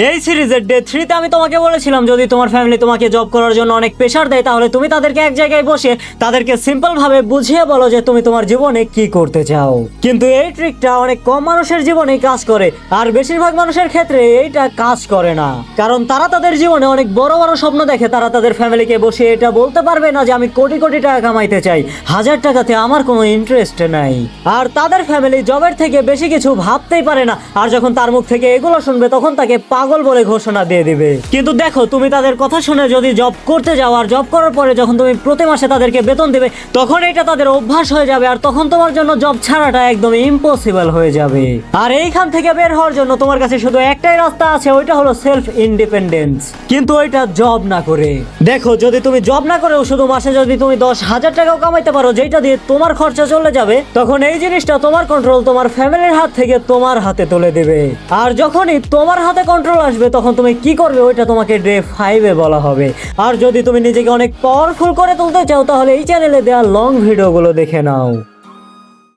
এই সিরিজের ডে 3 তে আমি তোমাকে বলেছিলাম যদি তোমার ফ্যামিলি তোমাকে জব করার জন্য অনেক প্রেশার দেয় তাহলে তুমি তাদেরকে এক জায়গায় বসে তাদেরকে সিম্পল ভাবে বুঝিয়ে বলো যে তুমি তোমার জীবনে কি করতে চাও। কিন্তু এই ট্রিকটা অনেক কম মানুষের জীবনেই কাজ করে, আর বেশিরভাগ মানুষের ক্ষেত্রে এইটা কাজ করে না, কারণ তারা তাদের জীবনে অনেক বড় বড় স্বপ্ন দেখে। তারা তাদের ফ্যামিলিকে বসে এটা বলতে পারবে না যে আমি কোটি কোটি টাকা কামাইতে চাই, 1000 টাকাতে আমার কোনো ইন্টারেস্ট নাই। আর তাদের ফ্যামিলি জবের থেকে বেশি কিছু ভাবতেই পারে না, আর যখন তার মুখ থেকে এগুলো শুনবে তখন তাকে পাগল বলে ঘোষণা দিয়ে দিবে। কিন্তু দেখো, তুমি তাদের কথা শুনে যদি জব করতে যাও, আর জব করার পরে যখন তুমি প্রতি মাসে তাদেরকে বেতন দিবে, তখন এটা তাদের অভ্যাস হয়ে যাবে, আর তখন তোমার জন্য জব ছাড়াটা একদম ইম্পসিবল হয়ে যাবে। আর এইখান থেকে বের হওয়ার জন্য তোমার কাছে শুধু একটাই রাস্তা আছে, ওইটা হলো সেলফ ইন্ডিপেন্ডেন্স। কিন্তু ওইটা জব না করে। দেখো, যদি তুমি জব না করেও শুধু মাসে যদি তুমি 10,000 টাকাও কামাইতে পারো, যেটা দিয়ে তোমার খরচা চলে যাবে, তখন এই জিনিসটা তোমার কন্ট্রোল তোমার ফ্যামিলির হাত থেকে তোমার হাতে তুলে দেবে। আর যখনই তোমার হাতে কন্ট্রোল আসবে তখন তুমি কি করবে ওইটা তোমাকে ডে 5-এ বলা হবে। আর যদি তুমি নিজেকে অনেক পাওয়ারফুল করে তুলতে চাও তাহলে এই চ্যানেলে দেওয়া লং ভিডিওগুলো দেখে নাও।